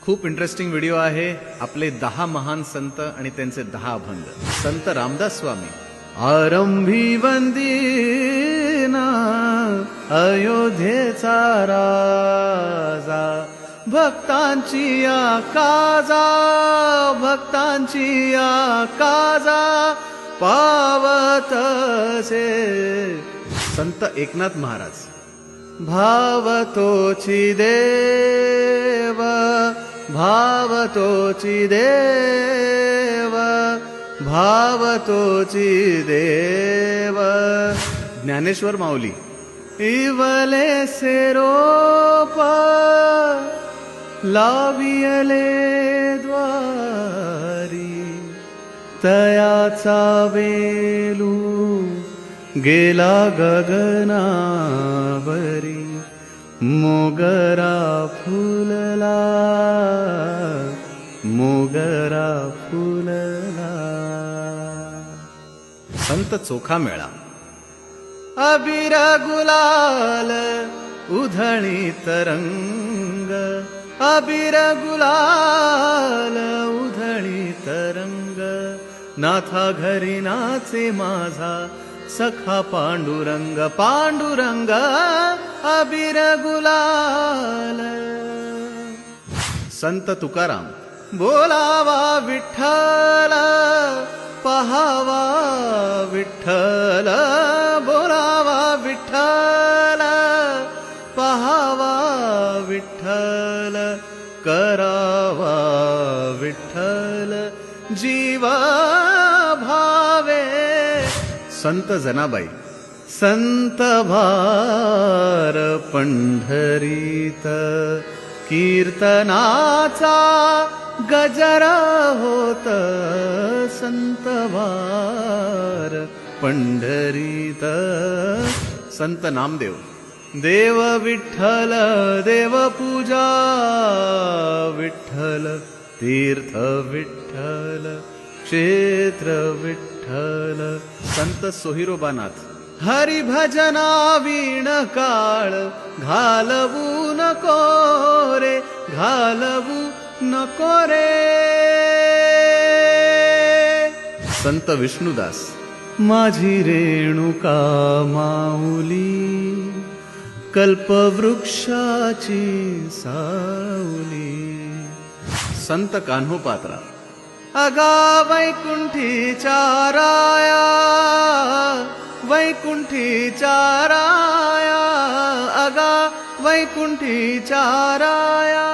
खूप interesting video आहे. आपले 10 महान संत आणि त्यांचे 10 अभंग. संत रामदास स्वामी. आरंभी वंदिना अयोध्येचा राजा, भक्तांची काजा, भक्तांची काजा पावतसे. संत एकनाथ महाराज. भावतोची देव, भावतोची देव, भावतोची देव. ज्ञानेश्वर माऊली. इवले सेरोप लावियले द्वारी, तयाचा वेलू गेला गगनावरी. मोगरा फुलला, मोगरा फुलला. संत चोखा मेळा. अबीर गुलाल उधळी तरंग, अबीर गुलाल उधळी तरंग. नाथा घरी नाचे माझा सखा पांडुरंग, पांडुरंग अबीर गुलाल. संत तुकाराम. बोलावा विठ्ठल, पहावा विठ्ठल, बोलावा विठ्ठल, पहावा विठ्ठल, करावा विठ्ठल जीव भावे. संत जनाबाई. संत भार पंढरीत, कीर्तनाचा गजर होत. संत भार पंढरीत. संत नामदेव. देव विठ्ठल, देव पूजा विठ्ठल, तीर्थ विठ्ठल, क्षेत्र विठ्ठल. संत सोहिरोबानाथ. हरिभजना वीण काळ घालवू नको रे, घालवू नको रे. संत विष्णुदास. माझी रेणुका माऊली, कल्पवृक्षाची सावली. संत कान्होपात्रा. अगा वैकुंठीच्या राया, वैकुंठीच्या राया, अगा वैकुंठीच्या राया.